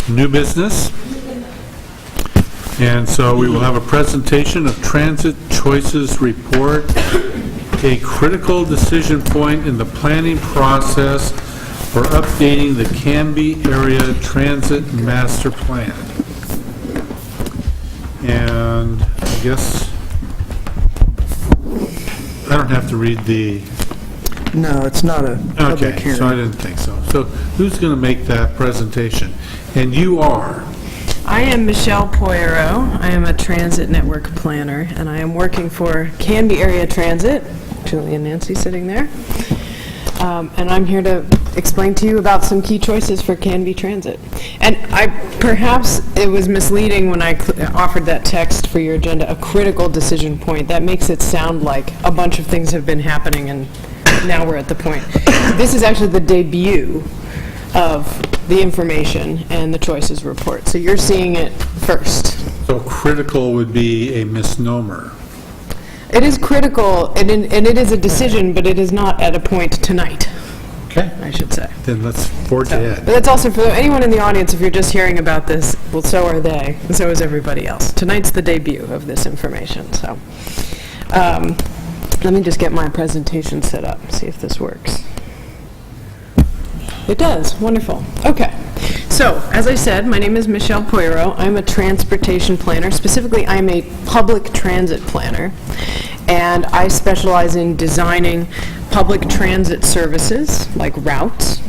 New business. And so we will have a presentation of Transit Choices Report, a critical decision point in the planning process for updating the Canby Area Transit Master Plan. And I guess I don't have to read the... No, it's not a public hearing. Okay, so I didn't think so. So who's going to make that presentation? And you are? I am Michelle Poirot. I am a transit network planner, and I am working for Canby Area Transit, Julie and Nancy sitting there. And I'm here to explain to you about some key choices for Canby Transit. And perhaps it was misleading when I offered that text for your agenda, a critical decision point. That makes it sound like a bunch of things have been happening and now we're at the point. This is actually the debut of the information and the choices report. So you're seeing it first. So critical would be a misnomer. It is critical, and it is a decision, but it is not at a point tonight, Okay. I should say. Then let's forge ahead. But that's also for anyone in the audience, if you're just hearing about this, well, so are they, and so is everybody else. Tonight's the debut of this information, so. Let me just get my presentation set up, see if this works. It does, wonderful. Okay, so as I said, my name is Michelle Poirot. I'm a transportation planner. Specifically, I'm a public transit planner, and I specialize in designing public transit services like routes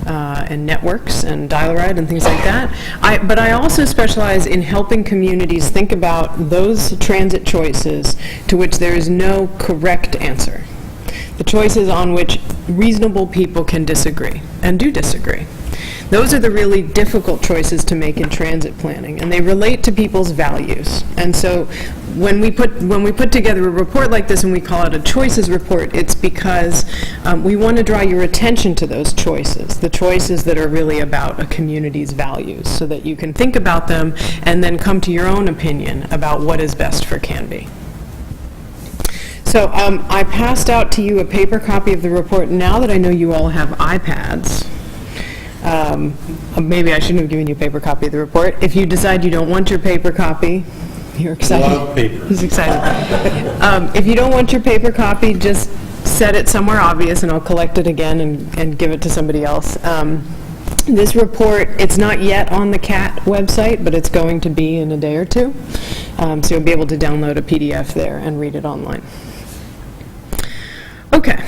and networks and DialRide and things like that. But I also specialize in helping communities think about those transit choices to which there is no correct answer. The choices on which reasonable people can disagree, and do disagree. Those are the really difficult choices to make in transit planning, and they relate to people's values. And so when we put together a report like this and we call it a choices report, it's because we want to draw your attention to those choices, the choices that are really about a community's values, so that you can think about them and then come to your own opinion about what is best for Canby. So I passed out to you a paper copy of the report. Now that I know you all have iPads, maybe I shouldn't have given you a paper copy of the report. If you decide you don't want your paper copy, you're excited. Love paper. He's excited. If you don't want your paper copy, just set it somewhere obvious and I'll collect it again and give it to somebody else. This report, it's not yet on the CAT website, but it's going to be in a day or two. So you'll be able to download a PDF there and read it online. Okay.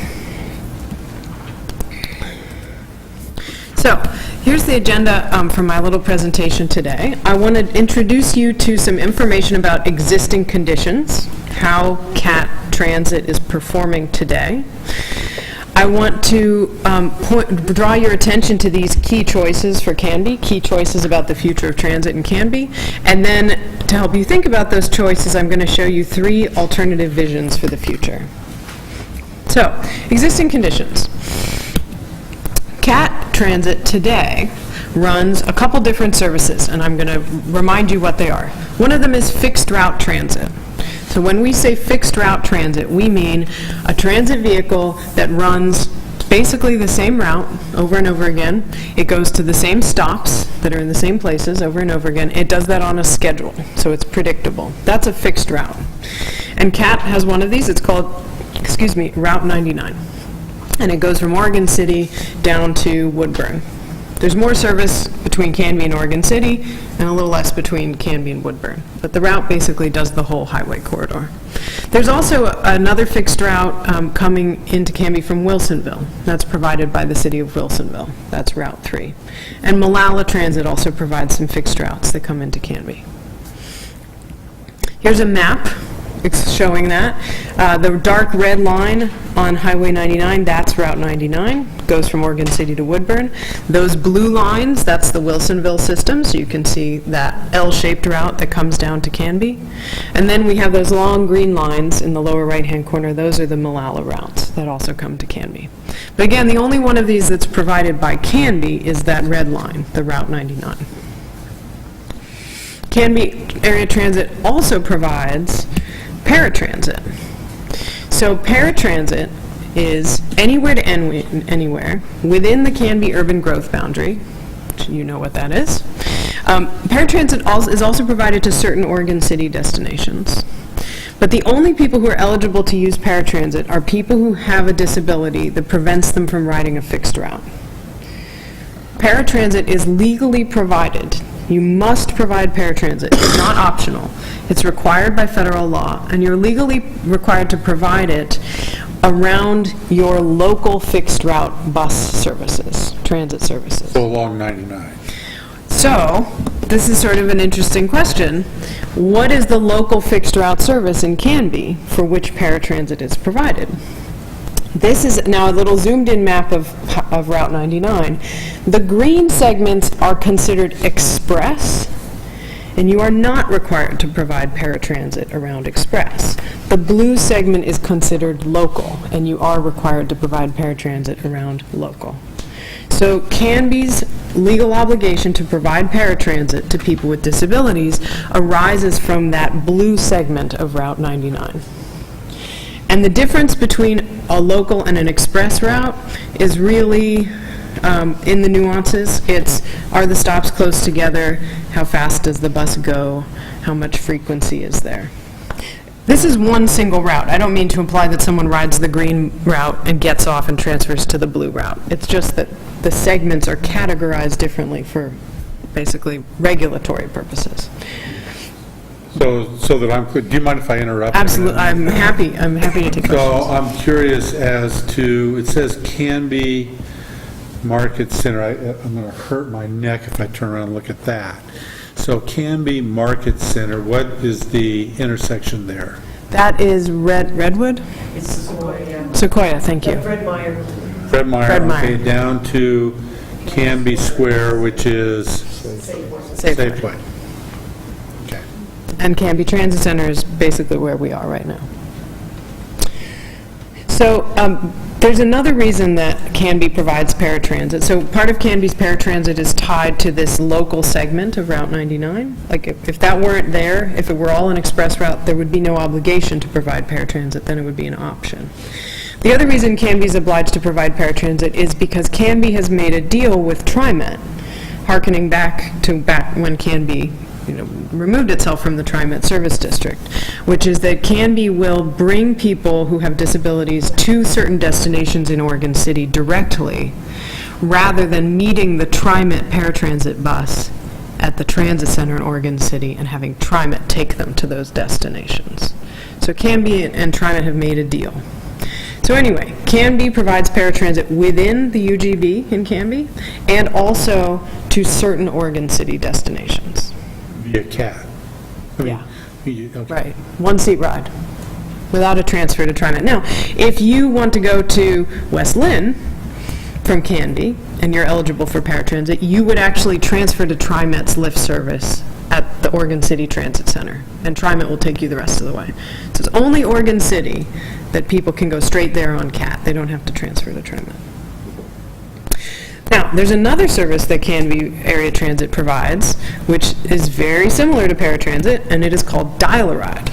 So here's the agenda for my little presentation today. I want to introduce you to some information about existing conditions, how CAT Transit is performing today. I want to draw your attention to these key choices for Canby, key choices about the future of transit in Canby, and then to help you think about those choices, I'm going to show you 3 alternative visions for the future. So, existing conditions. CAT Transit today runs a couple different services, and I'm going to remind you what they are. One of them is fixed route transit. So when we say fixed route transit, we mean a transit vehicle that runs basically the same route over and over again. It goes to the same stops that are in the same places over and over again. It does that on a schedule, so it's predictable. That's a fixed route. And CAT has one of these. It's called, Route 99. And it goes from Oregon City down to Woodburn. There's more service between Canby and Oregon City, and a little less between Canby and Woodburn. But the route basically does the whole highway corridor. There's also another fixed route coming into Canby from Wilsonville. That's provided by the city of Wilsonville. That's Route 3. And Molalla Transit also provides some fixed routes that come into Canby. Here's a map showing that. The dark red line on Highway 99, that's Route 99, goes from Oregon City to Woodburn. Those blue lines, that's the Wilsonville system, so you can see that L-shaped route that comes down to Canby. And then we have those long green lines in the lower right-hand corner. Those are the Molalla routes that also come to Canby. But again, the only one of these that's provided by Canby is that red line, the Route 99. Canby Area Transit also provides paratransit. So paratransit is anywhere to anywhere within the Canby urban growth boundary, which you know what that is. Paratransit is also provided to certain Oregon City destinations. But the only people who are eligible to use paratransit are people who have a disability that prevents them from riding a fixed route. Paratransit is legally provided. You must provide paratransit. It's not optional. It's required by federal law, and you're legally required to provide it around your local fixed route bus services, transit services. So along 99. So, this is sort of an interesting question. What is the local fixed route service in Canby for which paratransit is provided? This is now a little zoomed-in map of Route 99. The green segments are considered express, and you are not required to provide paratransit around express. The blue segment is considered local, and you are required to provide paratransit around local. So Canby's legal obligation to provide paratransit to people with disabilities arises from that blue segment of Route 99. And the difference between a local and an express route is really in the nuances. It's, are the stops close together? How fast does the bus go? How much frequency is there? This is one single route. I don't mean to imply that someone rides the green route and gets off and transfers to the blue route. It's just that the segments are categorized differently for basically regulatory purposes. So that I'm clear, do you mind if I interrupt? Absolutely, I'm happy to take questions. So I'm curious as to, it says Canby Market Center. I'm going to hurt my neck if I turn around and look at that. So Canby Market Center, what is the intersection there? That is Redwood? It's Sequoia. Sequoia, thank you. Fred Meyer. Fred Meyer, Meyer. okay, down to Canby Square, which is Safeway. Okay. And Canby Transit Center is basically where we are right now. So there's another reason that Canby provides paratransit. So part of Canby's paratransit is tied to this local segment of Route 99. Like if that weren't there, if it were all an express route, there would be no obligation to provide paratransit, then it would be an option. The other reason Canby is obliged to provide paratransit is because Canby has made a deal with TriMet, hearkening back when Canby removed itself from the TriMet service district, which is that Canby will bring people who have disabilities to certain destinations in Oregon City directly, rather than meeting the TriMet paratransit bus at the transit center in Oregon City and having TriMet take them to those destinations. So Canby and TriMet have made a deal. So anyway, Canby provides paratransit within the UGB in Canby and also to certain Oregon City destinations. Via CAT. Yeah. Okay. Right, one-seat ride, without a transfer to TriMet. Now, if you want to go to West Lynn from Canby, and you're eligible for paratransit, you would actually transfer to TriMet's Lyft service at the Oregon City Transit Center, and TriMet will take you the rest of the way. So it's only Oregon City that people can go straight there on CAT. They don't have to transfer to TriMet. Now, there's another service that Canby Area Transit provides, which is very similar to paratransit, and it is called DialRide.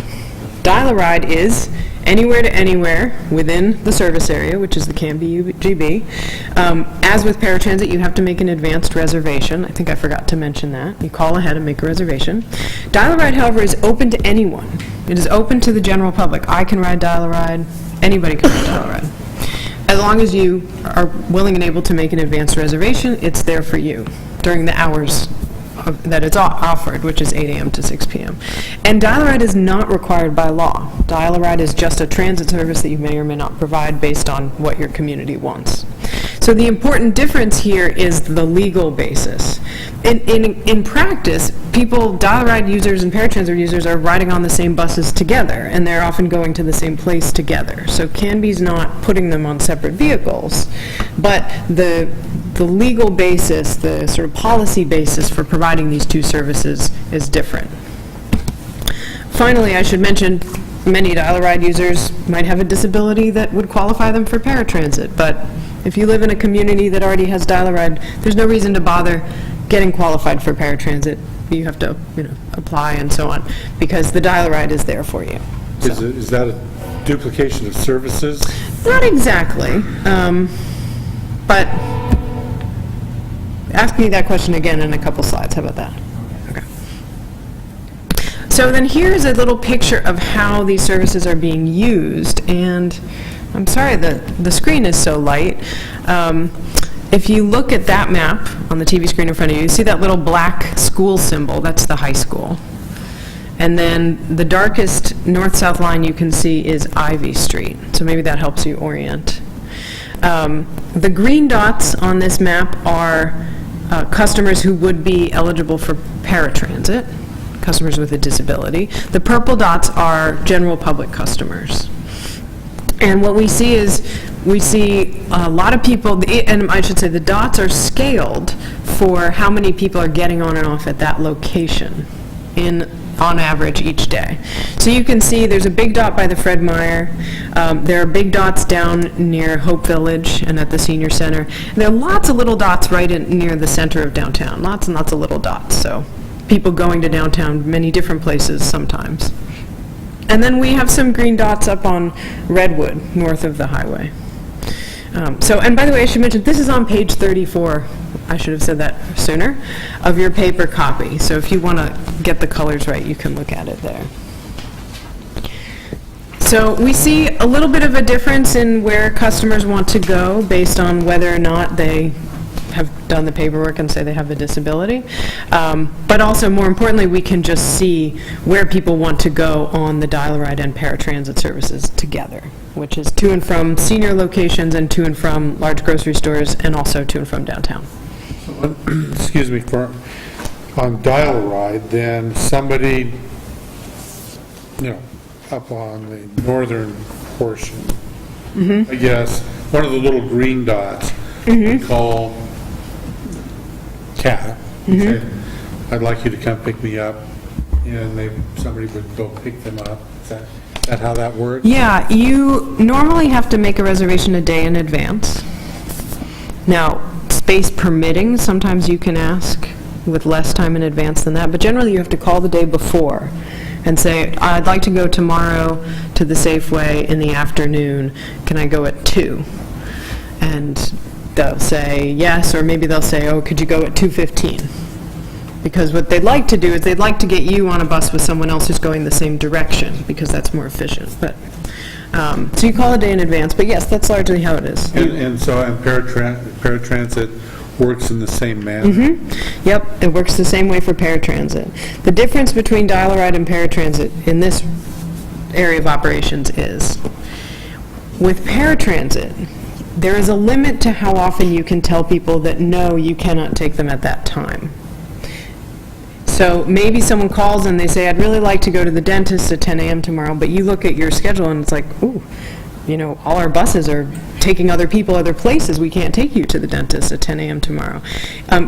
DialRide is anywhere to anywhere within the service area, which is the Canby UGB. As with paratransit, you have to make an advanced reservation. I think I forgot to mention that. You call ahead and make a reservation. DialRide, however, is open to anyone. It is open to the general public. I can ride DialRide. Anybody can ride DialRide. As long as you are willing and able to make an advanced reservation, it's there for you during the hours that it's offered, which is 8 a.m. to 6 p.m. And DialRide is not required by law. DialRide is just a transit service that you may or may not provide based on what your community wants. So the important difference here is the legal basis. In practice, DialRide users and paratransit users are riding on the same buses together, and they're often going to the same place together. So Canby's not putting them on separate vehicles, but the legal basis, the sort of policy basis for providing these two services is different. Finally, I should mention many DialRide users might have a disability that would qualify them for paratransit, but if you live in a community that already has DialRide, there's no reason to bother getting qualified for paratransit. You have to, apply and so on, because the DialRide is there for you. Is that duplication of services? Not exactly, but ask me that question again in a couple slides. How about that? Okay. So then here's a little picture of how these services are being used, and I'm sorry the screen is so light. If you look at that map on the TV screen in front of you, you see that little black school symbol, that's the high school. And then the darkest north-south line you can see is Ivy Street, so maybe that helps you orient. The green dots on this map are customers who would be eligible for paratransit, customers with a disability. The purple dots are general public customers. And what we see is, we see a lot of people, and I should say the dots are scaled for how many people are getting on and off at that location on average each day. So you can see there's a big dot by the Fred Meyer. There are big dots down near Hope Village and at the Senior Center. And there are lots of little dots right near the center of downtown. Lots and lots of little dots. So people going to downtown, many different places sometimes. And then we have some green dots up on Redwood, north of the highway. And by the way, I should mention, this is on page 34, I should have said that sooner, of your paper copy. So if you want to get the colors right, you can look at it there. So we see a little bit of a difference in where customers want to go based on whether or not they have done the paperwork and say they have a disability. But also, more importantly, we can just see where people want to go on the DialRide and Paratransit services together, which is to and from senior locations and to and from large grocery stores and also to and from downtown. Excuse me, on DialRide, then somebody, up on the northern portion, I guess, one of the little green dots we call Cat. Okay. I'd like you to come pick me up, and somebody would go pick them up. Is that how that works? Yeah, you normally have to make a reservation a day in advance. Now, space permitting, sometimes you can ask with less time in advance than that, but generally you have to call the day before and say, I'd like to go tomorrow to the Safeway in the afternoon. Can I go at 2? And they'll say yes, or maybe they'll say, oh, could you go at 2:15? Because what they'd like to do is they'd like to get you on a bus with someone else who's going the same direction, because that's more efficient. But so you call a day in advance, but yes, that's largely how it is. And paratransit works in the same manner? Yep, it works the same way for paratransit. The difference between DialRide and Paratransit in this area of operations is, with paratransit, there is a limit to how often you can tell people that no, you cannot take them at that time. So maybe someone calls and they say, I'd really like to go to the dentist at 10 a.m. tomorrow, but you look at your schedule and it's like, ooh, all our buses are taking other people other places. We can't take you to the dentist at 10 a.m. tomorrow.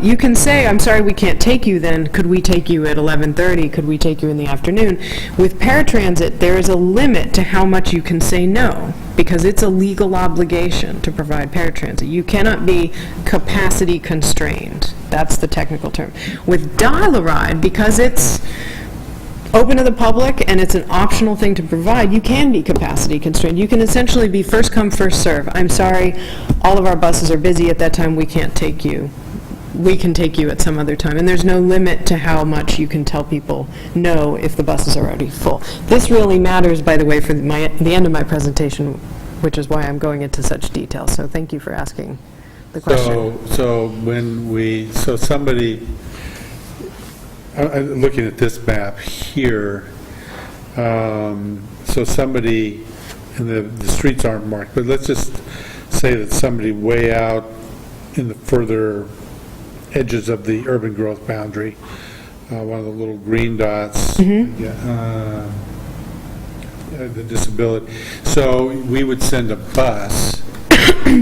You can say, I'm sorry, we can't take you then. Could we take you at 11:30? Could we take you in the afternoon? With paratransit, there is a limit to how much you can say no, because it's a legal obligation to provide paratransit. You cannot be capacity constrained. That's the technical term. With DialRide, because it's open to the public and it's an optional thing to provide, you can be capacity constrained. You can essentially be first come, first serve. I'm sorry, all of our buses are busy at that time, we can't take you. We can take you at some other time. And there's no limit to how much you can tell people no if the buses are already full. This really matters, by the way, for the end of my presentation, which is why I'm going into such detail. So thank you for asking the question. So somebody, I'm looking at this map here, so somebody, and the streets aren't marked, but let's just say that somebody way out in the further edges of the urban growth boundary, one of the little green dots, the disability. So we would send a bus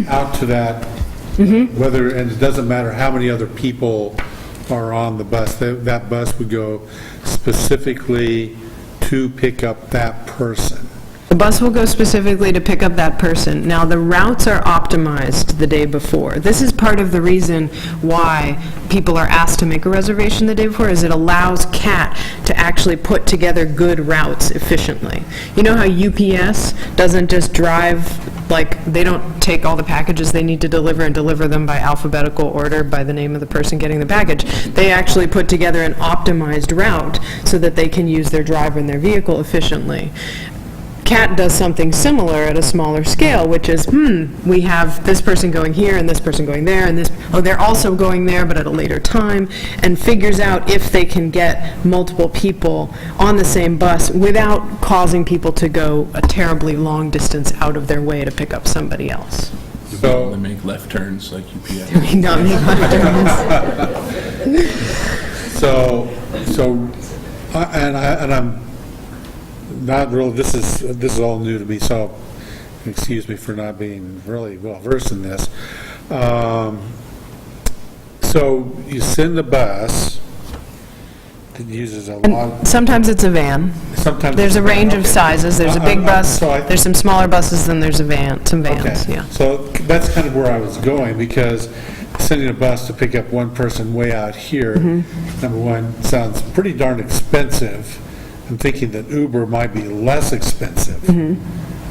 out to that, and it doesn't matter how many other people are on the bus, that bus would go specifically to pick up that person. The bus will go specifically to pick up that person. Now, the routes are optimized the day before. This is part of the reason why people are asked to make a reservation the day before, is it allows CAT to actually put together good routes efficiently. You know how UPS doesn't just drive, like, they don't take all the packages they need to deliver and deliver them by alphabetical order by the name of the person getting the package. They actually put together an optimized route so that they can use their driver and their vehicle efficiently. CAT does something similar at a smaller scale, which is, we have this person going here and this person going there, and they're also going there, but at a later time, and figures out if they can get multiple people on the same bus without causing people to go a terribly long distance out of their way to pick up somebody else. So, They make left turns like UPS. and I'm not really, this is all new to me, so excuse me for not being really well versed in this. So you send a bus that uses a lot. Sometimes it's a van. Sometimes There's a range of sizes. There's a big bus, So there's some smaller buses, then there's some vans, Okay. yeah. So that's kind of where I was going, because sending a bus to pick up one person way out here, number one, sounds pretty darn expensive. I'm thinking that Uber might be less expensive.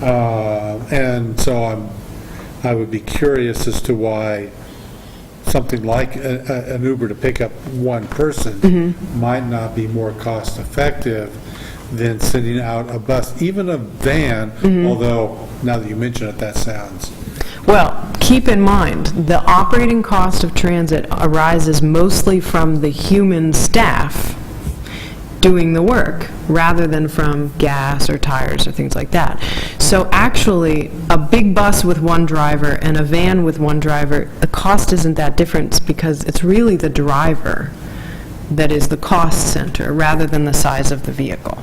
And so I would be curious as to why something like an Uber to pick up one person might not be more cost-effective than sending out a bus, even a van, although now that you mention it, that sounds... Well, keep in mind, the operating cost of transit arises mostly from the human staff doing the work, rather than from gas or tires or things like that. So actually, a big bus with one driver and a van with one driver, the cost isn't that different, because it's really the driver that is the cost center, rather than the size of the vehicle.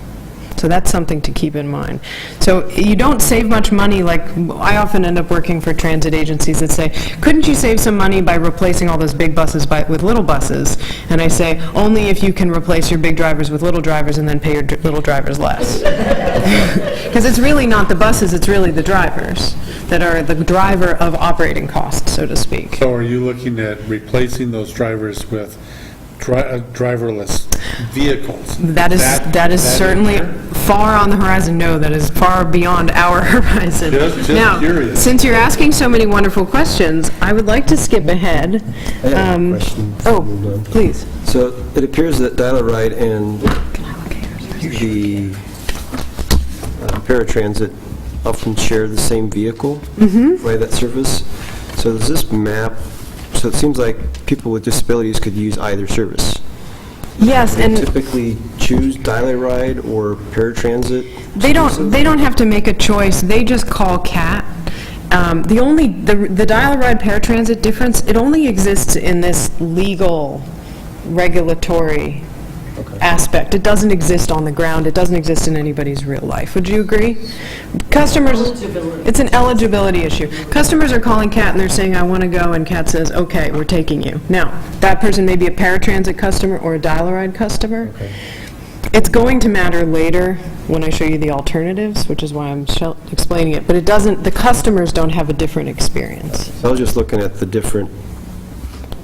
So that's something to keep in mind. So you don't save much money, like, I often end up working for transit agencies that say, couldn't you save some money by replacing all those big buses with little buses? And I say, only if you can replace your big drivers with little drivers and then pay your little drivers less. Because it's really not the buses, it's really the drivers that are the driver of operating costs, so to speak. So are you looking at replacing those drivers with driverless vehicles? That is certainly far on the horizon. No, that is far beyond our horizon. Just now, curious. since you're asking so many wonderful questions, I would like to skip ahead. I have a question. Oh, please. So it appears that DialRide and the Paratransit often share the same vehicle via that service. So does this map, so it seems like people with disabilities could use either service. Yes, They and typically choose DialRide or Paratransit? they don't have to make a choice. They just call CAT. The DialRide Paratransit difference, it only exists in this legal regulatory aspect. It doesn't exist on the ground. It doesn't exist in anybody's real life. Would you agree? Customers, it's an eligibility issue. Customers are calling CAT and they're saying, I want to go, and CAT says, okay, we're taking you. Now, that person may be a Paratransit customer or a DialRide customer. Okay. It's going to matter later when I show you the alternatives, which is why I'm explaining it, but it doesn't, the customers don't have a different experience. I was just looking at the different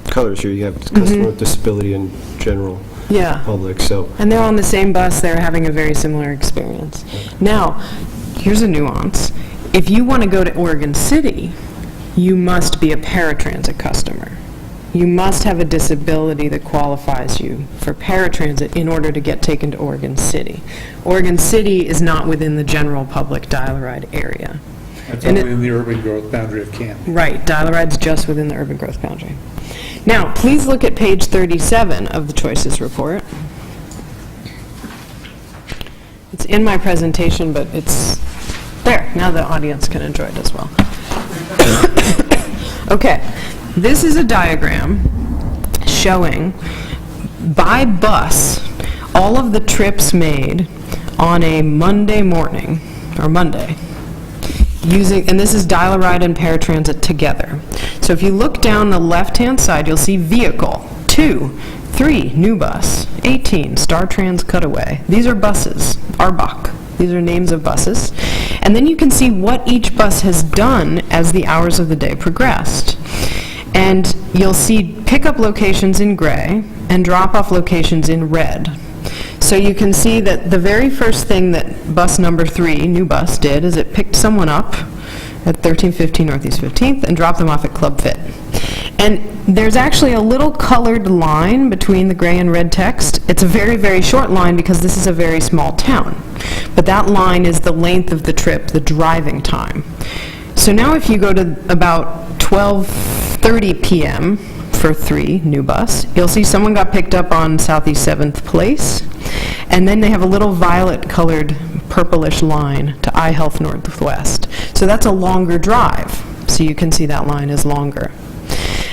colors here. You have customer with disability and general Yeah. public, so. And they're on the same bus, they're having a very similar experience. Now, here's a nuance. If you want to go to Oregon City, you must be a paratransit customer. You must have a disability that qualifies you for paratransit in order to get taken to Oregon City. Oregon City is not within the general public DialRide area. That's And only in the urban growth boundary of Canton. Right, DialRide's just within the urban growth boundary. Now, please look at page 37 of the Choices Report. It's in my presentation, but it's there. Now the audience can enjoy it as well. Okay, this is a diagram showing by bus all of the trips made on a Monday morning, or Monday, and this is DialRide and Paratransit together. So if you look down the left-hand side, you'll see vehicle, 2, 3, new bus, 18, Star Trans Cutaway. These are buses, Arbach. These are names of buses. And then you can see what each bus has done as the hours of the day progressed. And you'll see pickup locations in gray and drop-off locations in red. So you can see that the very first thing that bus number 3, new bus, did is it picked someone up at 1315 Northeast 15th and dropped them off at Club Fit. And there's actually a little colored line between the gray and red text. It's a very, very short line because this is a very small town. But that line is the length of the trip, the driving time. So now if you go to about 12:30 p.m. for 3, new bus, you'll see someone got picked up on Southeast 7th Place, and then they have a little violet-colored purplish line to iHealth Northwest. So that's a longer drive, so you can see that line is longer.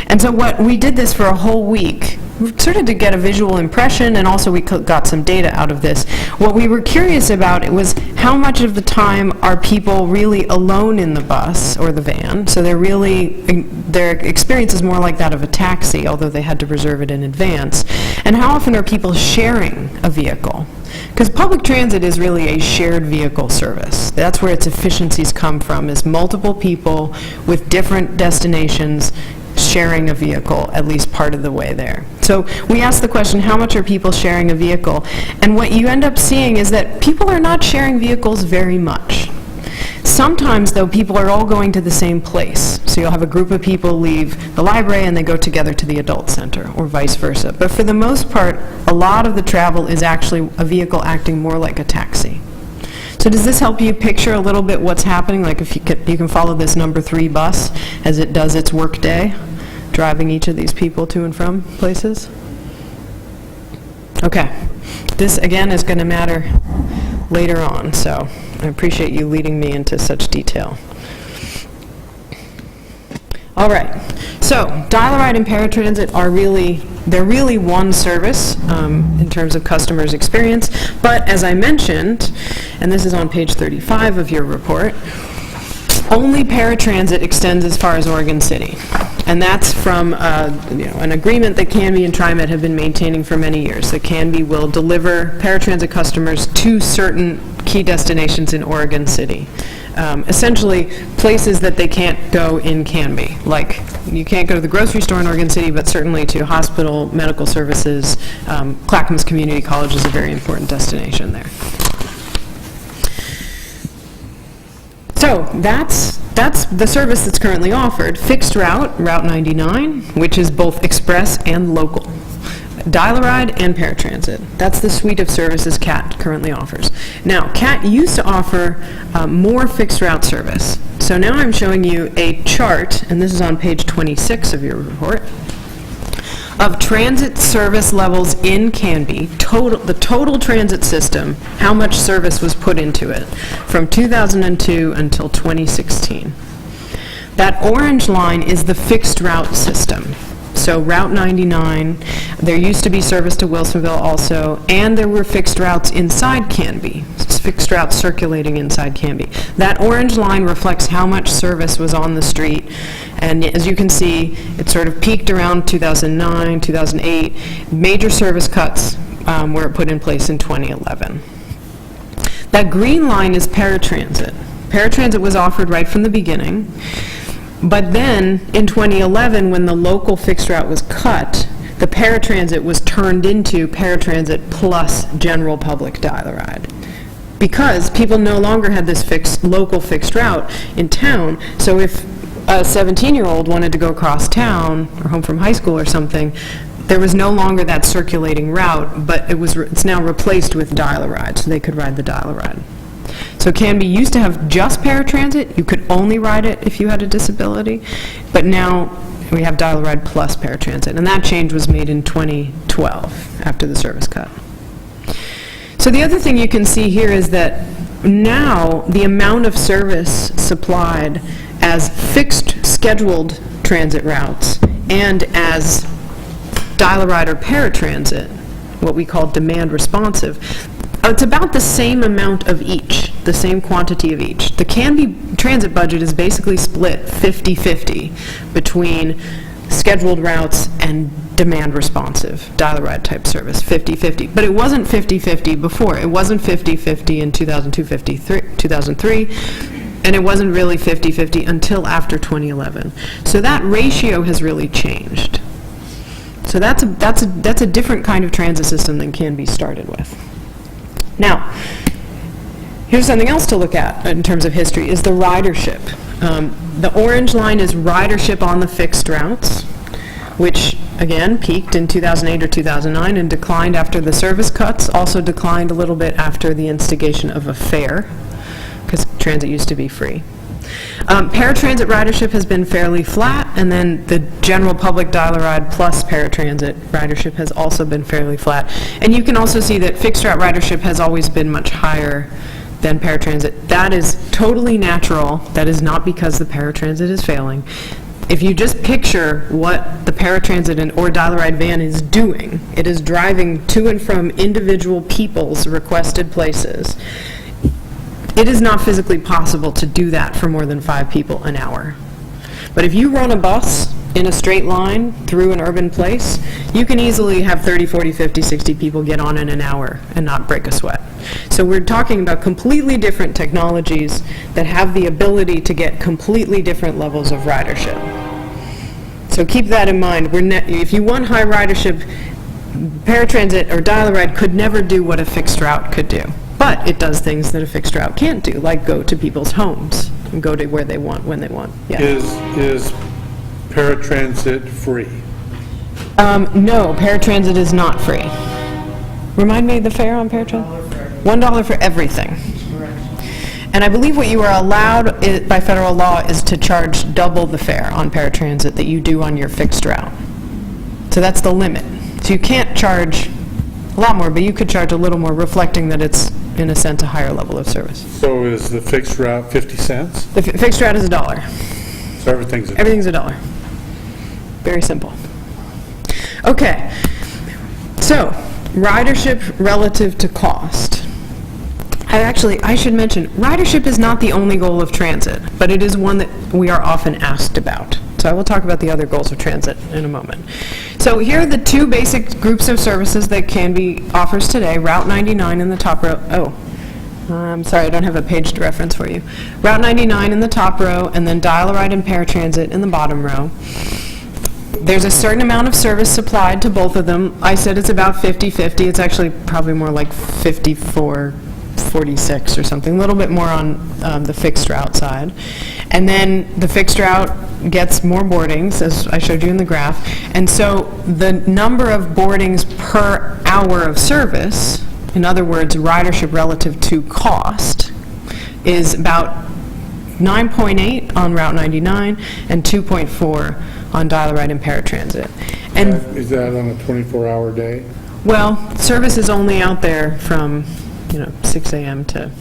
And so what we did this for a whole week, sort of to get a visual impression, and also we got some data out of this. What we were curious about was how much of the time are people really alone in the bus or the van, so their experience is more like that of a taxi, although they had to reserve it in advance, and how often are people sharing a vehicle? Because public transit is really a shared vehicle service. That's where its efficiencies come from, is multiple people with different destinations sharing a vehicle at least part of the way there. So we asked the question, how much are people sharing a vehicle? And what you end up seeing is that people are not sharing vehicles very much. Sometimes, though, people are all going to the same place. So you'll have a group of people leave the library and they go together to the adult center, or vice versa. But for the most part, a lot of the travel is actually a vehicle acting more like a taxi. So does this help you picture a little bit what's happening? Like if you can follow this number 3 bus as it does its work day, driving each of these people to and from places? Okay. This, again, is going to matter later on, so I appreciate you leading me into such detail. All right. So DialRide and Paratransit are they're really one service in terms of customers' experience, but as I mentioned, and this is on page 35 of your report, only paratransit extends as far as Oregon City. And that's from an agreement that Canby and TriMet have been maintaining for many years, that Canby will deliver paratransit customers to certain key destinations in Oregon City. Essentially, places that they can't go in Canby. Like, you can't go to the grocery store in Oregon City, but certainly to hospital, medical services. Clackamas Community College is a very important destination there. So that's the service that's currently offered. Fixed route, Route 99, which is both express and local. DialRide and Paratransit. That's the suite of services CAT currently offers. Now, CAT used to offer more fixed route service. So now I'm showing you a chart, and this is on page 26 of your report, of transit service levels in Canby, the total transit system, how much service was put into it from 2002 until 2016. That orange line is the fixed route system. So Route 99, there used to be service to Wilsonville also, and there were fixed routes inside Canby, fixed routes circulating inside Canby. That orange line reflects how much service was on the street, and as you can see, it sort of peaked around 2009, 2008. Major service cuts were put in place in 2011. That green line is paratransit. Paratransit was offered right from the beginning. But then, in 2011, when the local fixed route was cut, the paratransit was turned into paratransit plus general public DialRide. Because people no longer had this local fixed route in town, so if a 17-year-old wanted to go across town, or home from high school or something, there was no longer that circulating route, but it's now replaced with DialRide, so they could ride the DialRide. So Canby used to have just paratransit. You could only ride it if you had a disability. But now we have DialRide plus paratransit. And that change was made in 2012 after the service cut. So the other thing you can see here is that now the amount of service supplied as fixed scheduled transit routes and as DialRide or paratransit, what we call demand responsive, it's about the same amount of each, the same quantity of each. The Canby transit budget is basically split 50-50 between scheduled routes, and demand responsive, dial-a-ride type service, 50/50. But it wasn't 50/50 before. It wasn't 50/50 in 2003, and it wasn't really 50/50 until after 2011. So that ratio has really changed. So that's a different kind of transit system than can be started with. Now, here's something else to look at in terms of history, is the ridership. The orange line is ridership on the fixed routes, which, again, peaked in 2008 or 2009 and declined after the service cuts, also declined a little bit after the instigation of a fare, because transit used to be free. Paratransit ridership has been fairly flat, and then the general public dial-a-ride plus paratransit ridership has also been fairly flat. And you can also see that fixed route ridership has always been much higher than paratransit. That is totally natural. That is not because the paratransit is failing. If you just picture what the paratransit or dial-a-ride van is doing, it is driving to and from individual people's requested places. It is not physically possible to do that for more than 5 people an hour. But if you run a bus in a straight line through an urban place, you can easily have 30, 40, 50, 60 people get on in an hour and not break a sweat. So we're talking about completely different technologies that have the ability to get completely different levels of ridership. So keep that in mind. If you want high ridership, paratransit or dial-a-ride could never do what a fixed route could do. But it does things that a fixed route can't do, like go to people's homes and go to where they want, when they want. Yeah. Is paratransit free? No, paratransit is not free. Remind me the fare on paratransit? $1 for everything. And I believe what you are allowed by federal law is to charge double the fare on paratransit that you do on your fixed route. So that's the limit. So you can't charge a lot more, but you could charge a little more, reflecting that it's, in a sense, a higher level of service. So is the fixed route 50 cents? The fixed route is $1. So everything's a Everything's $1. Very simple. Okay, so ridership relative to cost. I should mention, ridership is not the only goal of transit, but it is one that we are often asked about. So I will talk about the other goals of transit in a moment. So here are the 2 basic groups of services that Canby offers today. Route 99 in the top row. Oh, I'm sorry, I don't have a paged reference for you. Route 99 in the top row, and then DialRide and Paratransit in the bottom row. There's a certain amount of service supplied to both of them. I said it's about 50/50. It's actually probably more like 54/46 or something, a little bit more on the fixed route side. And then the fixed route gets more boardings, as I showed you in the graph. And so the number of boardings per hour of service, in other words, ridership relative to cost, is about 9.8 on Route 99 and 2.4 on DialRide and Paratransit. And Is that on a 24-hour day? well, service is only out there from 6 a.m. to,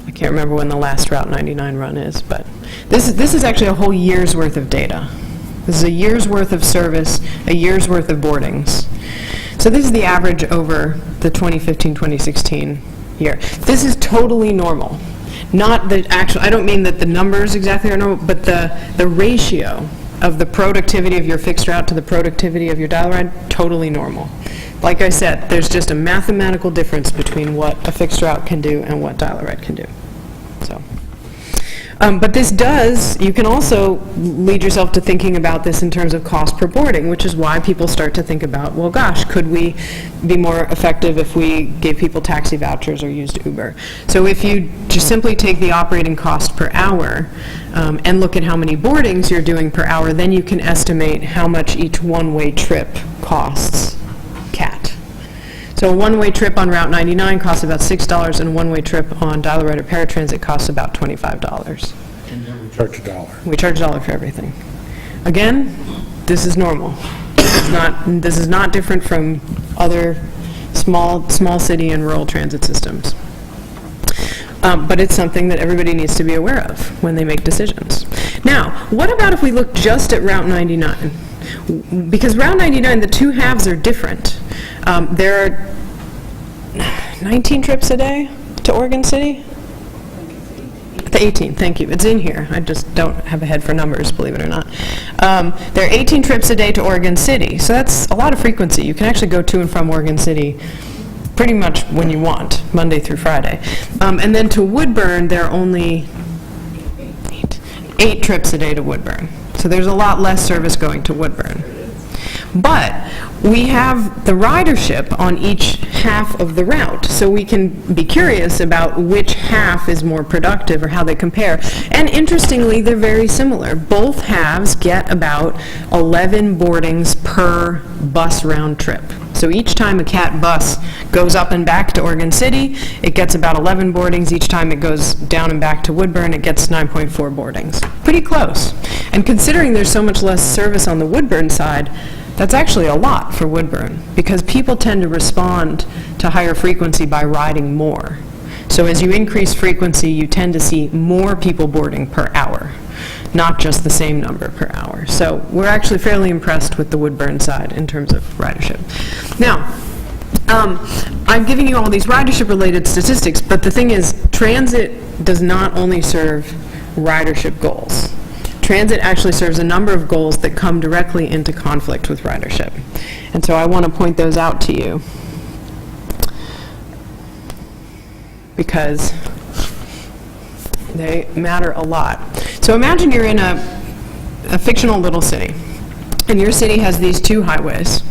I can't remember when the last Route 99 run is, but this is actually a whole year's worth of data. This is a year's worth of service, a year's worth of boardings. So this is the average over the 2015-2016 year. This is totally normal. Not the actual, I don't mean that the numbers exactly are normal, but the ratio of the productivity of your fixed route to the productivity of your dial ride, totally normal. Like I said, there's just a mathematical difference between what a fixed route can do and what dial-a-ride can do. So, but this does, you can also lead yourself to thinking about this in terms of cost per boarding, which is why people start to think about, well, gosh, could we be more effective if we gave people taxi vouchers or used Uber? So if you just simply take the operating cost per hour and look at how many boardings you're doing per hour, then you can estimate how much each one-way trip costs. So a one-way trip on Route 99 costs about $6, and a one-way trip on DialRide or Paratransit costs about $25. And then we charge $1. We charge $1 for everything. Again, this is normal. This is not different from other small city and rural transit systems. But it's something that everybody needs to be aware of when they make decisions. Now, what about if we look just at Route 99? Because Route 99, the two halves are different. There are 19 trips a day to Oregon City? The 18, thank you. It's in here. I just don't have a head for numbers, believe it or not. There are 18 trips a day to Oregon City, so that's a lot of frequency. You can actually go to and from Oregon City pretty much when you want, Monday through Friday. And then to Woodburn, there are only 8 trips a day to Woodburn. So there's a lot less service going to Woodburn. But we have the ridership on each half of the route, so we can be curious about which half is more productive or how they compare. And interestingly, they're very similar. Both halves get about 11 boardings per bus round trip. So each time a CAT bus goes up and back to Oregon City, it gets about 11 boardings. Each time it goes down and back to Woodburn, it gets 9.4 boardings. Pretty close. And considering there's so much less service on the Woodburn side, that's actually a lot for Woodburn, because people tend to respond to higher frequency by riding more. So as you increase frequency, you tend to see more people boarding per hour, not just the same number per hour. So we're actually fairly impressed with the Woodburn side in terms of ridership. Now, I'm giving you all these ridership-related statistics, but the thing is, transit does not only serve ridership goals. Transit actually serves a number of goals that come directly into conflict with ridership. And so I want to point those out to you because they matter a lot. So imagine you're in a fictional little city, and your city has these 2 highways,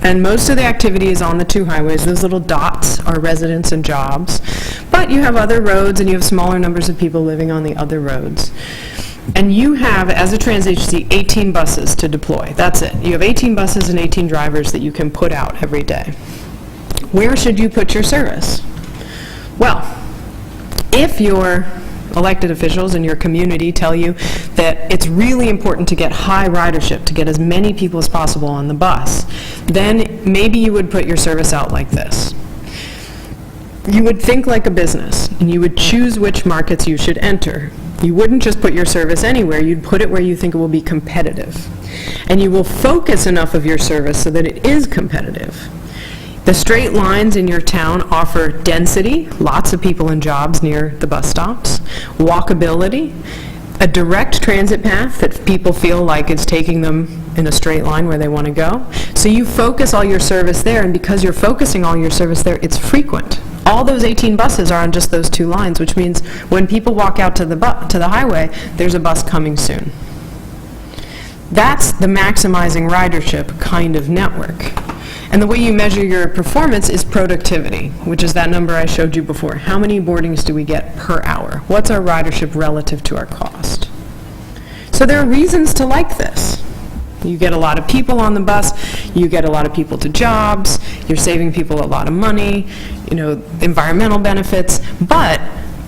and most of the activity is on the 2 highways. Those little dots are residents and jobs, but you have other roads and you have smaller numbers of people living on the other roads. And you have, as a transit agency, 18 buses to deploy. That's it. You have 18 buses and 18 drivers that you can put out every day. Where should you put your service? Well, if your elected officials in your community tell you that it's really important to get high ridership, to get as many people as possible on the bus, then maybe you would put your service out like this. You would think like a business, and you would choose which markets you should enter. You wouldn't just put your service anywhere, you'd put it where you think it will be competitive. And you will focus enough of your service so that it is competitive. The straight lines in your town offer density, lots of people and jobs near the bus stops, walkability, a direct transit path that people feel like is taking them in a straight line where they want to go. So you focus all your service there, and because you're focusing all your service there, it's frequent. All those 18 buses are on just those 2 lines, which means when people walk out to the highway, there's a bus coming soon. That's the maximizing ridership kind of network. And the way you measure your performance is productivity, which is that number I showed you before. How many boardings do we get per hour? What's our ridership relative to our cost? So there are reasons to like this. You get a lot of people on the bus, you get a lot of people to jobs, you're saving people a lot of money, environmental benefits. But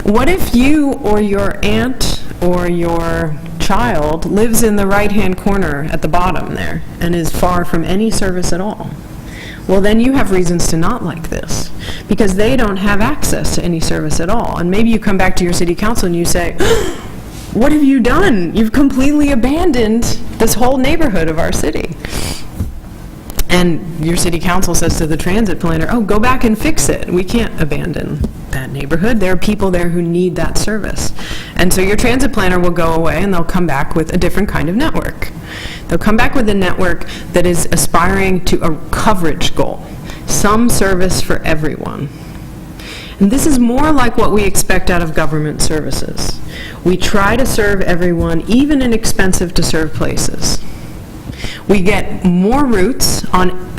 what if you or your aunt or your child lives in the right-hand corner at the bottom there and is far from any service at all? Well, then you have reasons to not like this, because they don't have access to any service at all. And maybe you come back to your city council and you say, what have you done? You've completely abandoned this whole neighborhood of our city. And your city council says to the transit planner, oh, go back and fix it. We can't abandon that neighborhood. There are people there who need that service. And so your transit planner will go away and they'll come back with a different kind of network. They'll come back with a network that is aspiring to a coverage goal, some service for everyone. And this is more like what we expect out of government services. We try to serve everyone, even in expensive to serve places. We get more routes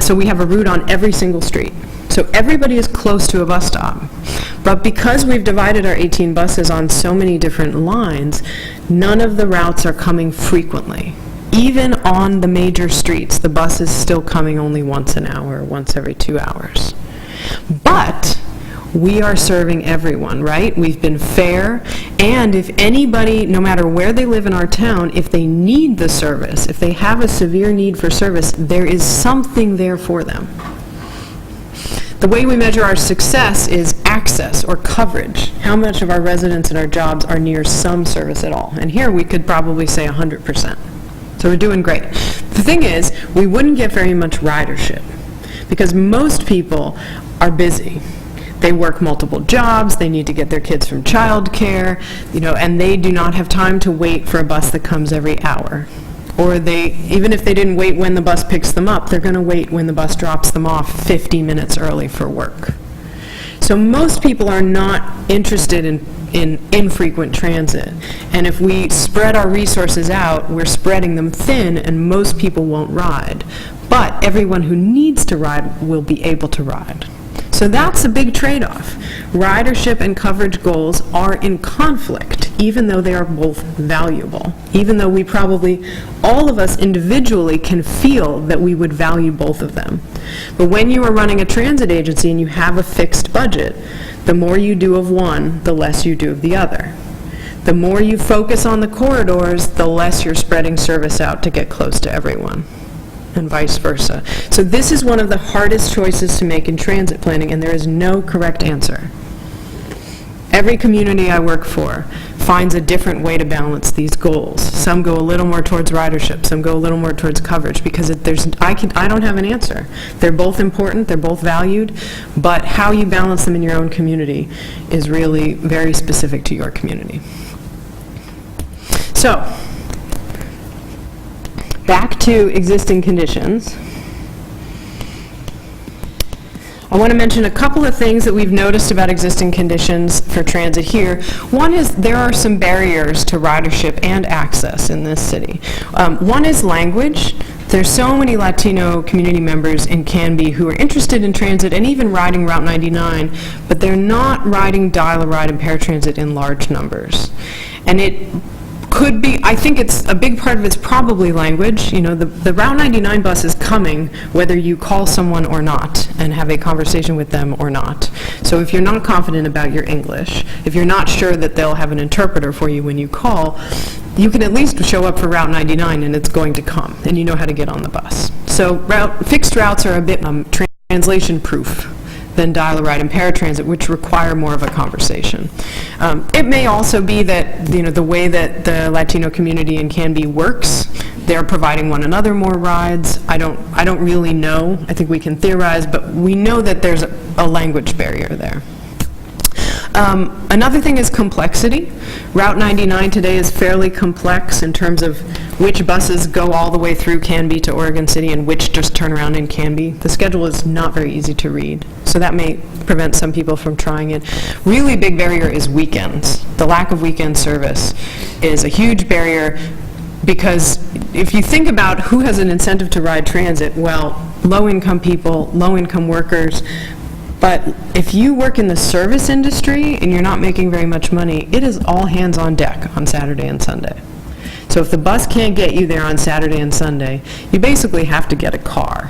so we have a route on every single street. So everybody is close to a bus stop. But because we've divided our 18 buses on so many different lines, none of the routes are coming frequently. Even on the major streets, the bus is still coming only once an hour, once every 2 hours. But we are serving everyone, right? We've been fair, and if anybody, no matter where they live in our town, if they need the service, if they have a severe need for service, there is something there for them. The way we measure our success is access or coverage. How much of our residents and our jobs are near some service at all? And here we could probably say 100%. So we're doing great. The thing is, we wouldn't get very much ridership because most people are busy. they work multiple jobs, they need to get their kids from childcare, and they do not have time to wait for a bus that comes every hour. Or even if they didn't wait when the bus picks them up, they're going to wait when the bus drops them off 50 minutes early for work. So most people are not interested in infrequent transit. And if we spread our resources out, we're spreading them thin, and most people won't ride. But everyone who needs to ride will be able to ride. So that's a big trade-off. Ridership and coverage goals are in conflict, even though they are both valuable. Even though we probably, all of us individually, can feel that we would value both of them. But when you are running a transit agency and you have a fixed budget, the more you do of one, the less you do of the other. The more you focus on the corridors, the less you're spreading service out to get close to everyone, and vice versa. So this is one of the hardest choices to make in transit planning, and there is no correct answer. Every community I work for finds a different way to balance these goals. Some go a little more towards ridership, some go a little more towards coverage, because I don't have an answer. They're both important, they're both valued, but how you balance them in your own community is really very specific to your community. So, back to existing conditions. I want to mention a couple of things that we've noticed about existing conditions for transit here. One is there are some barriers to ridership and access in this city. One is language. There's so many Latino community members in Canby who are interested in transit and even riding Route 99, but they're not riding DialRide and Paratransit in large numbers. And it could be, I think it's a big part of it's probably language. The Route 99 bus is coming whether you call someone or not and have a conversation with them or not. So if you're not confident about your English, if you're not sure that they'll have an interpreter for you when you call, you can at least show up for Route 99 and it's going to come, and you know how to get on the bus. So fixed routes are a bit translation proof than DialRide and Paratransit, which require more of a conversation. It may also be that the way that the Latino community in Canby works, they're providing one another more rides. I don't really know. I think we can theorize, but we know that there's a language barrier there. Another thing is complexity. Route 99 today is fairly complex in terms of which buses go all the way through Canby to Oregon City and which just turn around in Canby. The schedule is not very easy to read, so that may prevent some people from trying it. Really big barrier is weekends. The lack of weekend service is a huge barrier, because if you think about who has an incentive to ride transit, well, low-income people, low-income workers. But if you work in the service industry and you're not making very much money, it is all hands on deck on Saturday and Sunday. So if the bus can't get you there on Saturday and Sunday, you basically have to get a car.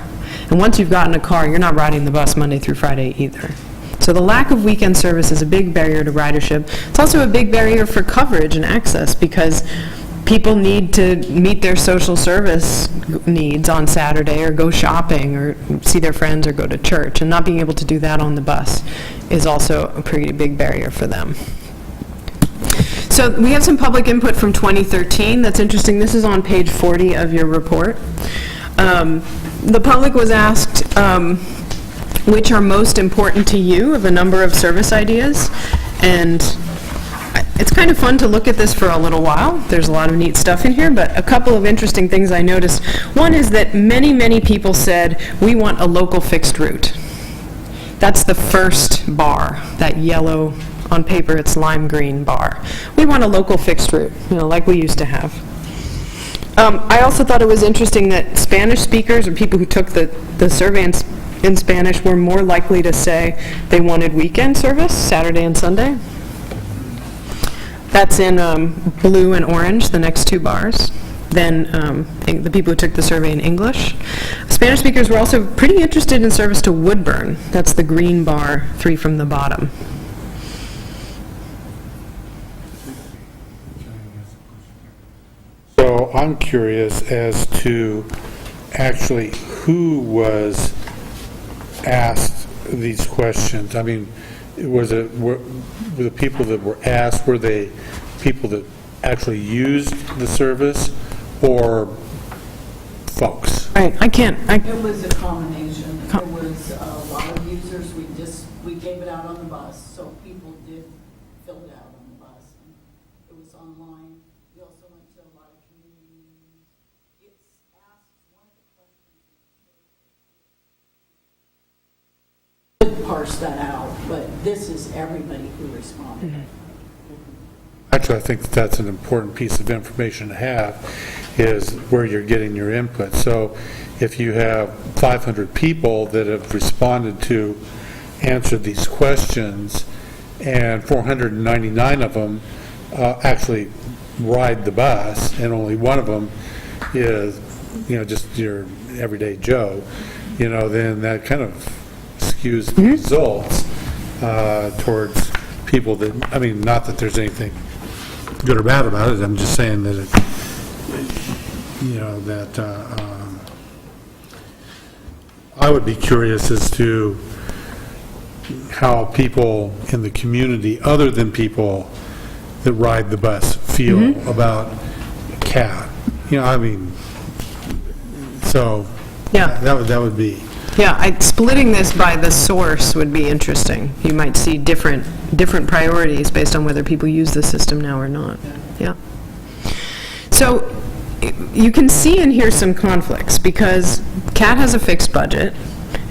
And once you've gotten a car, you're not riding the bus Monday through Friday either. So the lack of weekend service is a big barrier to ridership. It's also a big barrier for coverage and access, because people need to meet their social service needs on Saturday, or go shopping, or see their friends, or go to church, and not being able to do that on the bus is also a pretty big barrier for them. So we have some public input from 2013 that's interesting. This is on page 40 of your report. The public was asked which are most important to you of a number of service ideas, and it's kind of fun to look at this for a little while. There's a lot of neat stuff in here, but a couple of interesting things I noticed. One is that many people said, we want a local fixed route. That's the first bar, that yellow, on paper it's lime green bar. We want a local fixed route, like we used to have. I also thought it was interesting that Spanish speakers, or people who took the survey in Spanish, were more likely to say they wanted weekend service, Saturday and Sunday. That's in blue and orange, the next two bars. Then the people who took the survey in English. Spanish speakers were also pretty interested in service to Woodburn. That's the green bar, 3 from the bottom. So I'm curious as to actually who was asked these questions. I mean, were the people that were asked, were they people that actually used the service, or folks? Right, It was a combination. There was a lot of users. We just we gave it out on the bus, so people did fill it out on the bus. And it was online. We also went to a lot of communities. It's asked one of the questions. Could parse that out, but this is everybody who responded. Actually, I think that's an important piece of information to have, is where you're getting your input. So if you have 500 people that have responded to answer these questions, and 499 of them actually ride the bus, and only one of them is, just your everyday Joe, then that kind of skews the results towards people that, not that there's anything good or bad about it, I'm just saying that I would be curious as to how people in the community, other than people that ride the bus, feel about CAT. So Yeah. that would be. Yeah, splitting this by the source would be interesting. You might see different priorities based on whether people use the system now or not. Yeah. So you can see and hear some conflicts, because CAT has a fixed budget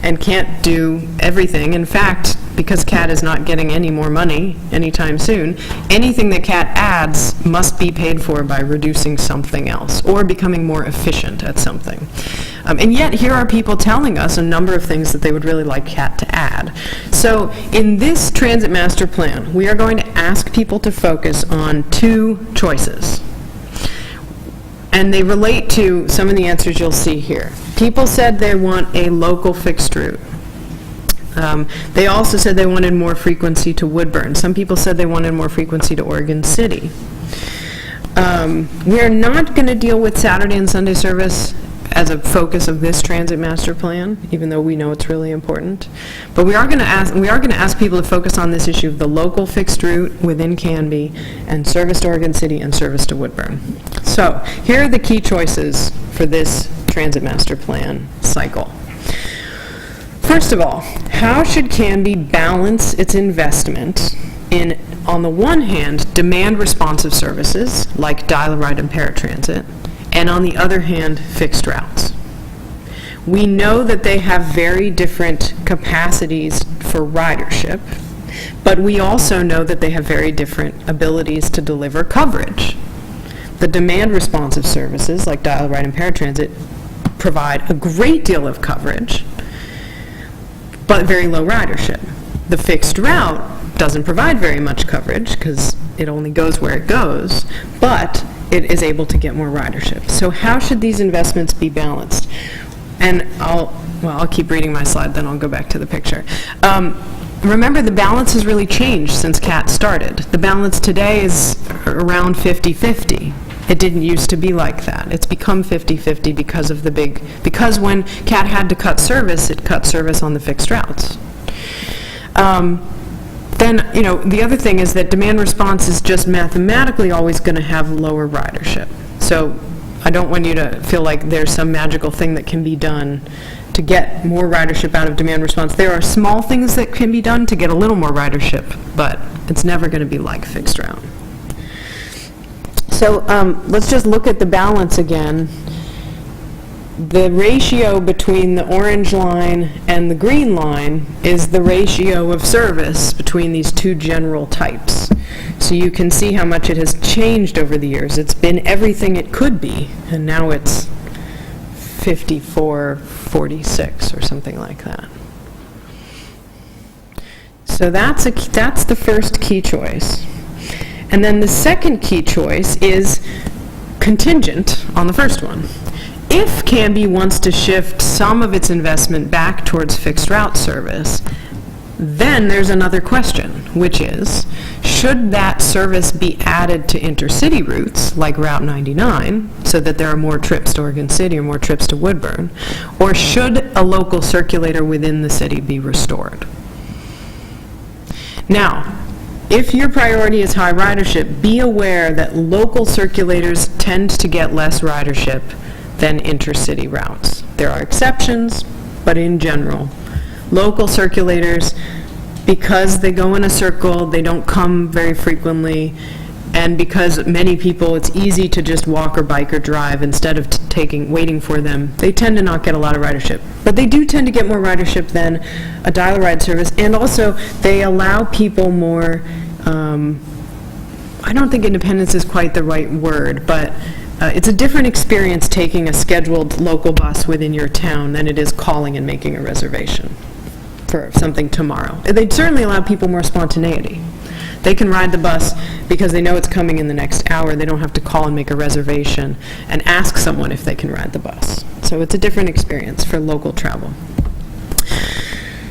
and can't do everything. In fact, because CAT is not getting any more money anytime soon, anything that CAT adds must be paid for by reducing something else or becoming more efficient at something. And yet, here are people telling us a number of things that they would really like CAT to add. So, in this Transit Master Plan, we are going to ask people to focus on two choices. And they relate to some of the answers you'll see here. People said they want a local fixed route. They also said they wanted more frequency to Woodburn. Some people said they wanted more frequency to Oregon City. We are not going to deal with Saturday and Sunday service as a focus of this Transit Master Plan, even though we know it's really important. But we are going to ask people to focus on this issue of the local fixed route within Canby, and service to Oregon City and service to Woodburn. So here are the key choices for this Transit Master Plan cycle. First of all, how should Canby balance its investment in, on the one hand, demand-responsive services like DialRide and Paratransit, and on the other hand, fixed routes? We know that they have very different capacities for ridership, but we also know that they have very different abilities to deliver coverage. The demand-responsive services like DialRide and Paratransit provide a great deal of coverage, but very low ridership. The fixed route doesn't provide very much coverage because it only goes where it goes, but it is able to get more ridership. So how should these investments be balanced? And I'll keep reading my slide, then I'll go back to the picture. Remember, the balance has really changed since CAT started. The balance today is around 50-50. It didn't used to be like that. It's become 50-50 because when CAT had to cut service, it cut service on the fixed routes. Then, the other thing is that demand response is just mathematically always going to have lower ridership. So I don't want you to feel like there's some magical thing that can be done to get more ridership out of demand response. There are small things that can be done to get a little more ridership, but it's never going to be like fixed route. So let's just look at the balance again. The ratio between the orange line and the green line is the ratio of service between these two general types. So you can see how much it has changed over the years. It's been everything it could be, and now it's 54-46 or something like that. So that's the first key choice. And then the second key choice is contingent on the first one. If Canby wants to shift some of its investment back towards fixed route service, then there's another question, which is, should that service be added to intercity routes, like Route 99, so that there are more trips to Oregon City or more trips to Woodburn, or should a local circulator within the city be restored? Now, if your priority is high ridership, be aware that local circulators tend to get less ridership than intercity routes. There are exceptions, but in general, local circulators because they go in a circle, they don't come very frequently, and because many people, it's easy to just walk or bike or drive instead of waiting for them, they tend to not get a lot of ridership. But they do tend to get more ridership than a DialRide service, and also they allow people more, I don't think independence is quite the right word, but it's a different experience taking a scheduled local bus within your town than it is calling and making a reservation for something tomorrow. They certainly allow people more spontaneity. They can ride the bus because they know it's coming in the next hour. They don't have to call and make a reservation and ask someone if they can ride the bus. So it's a different experience for local travel.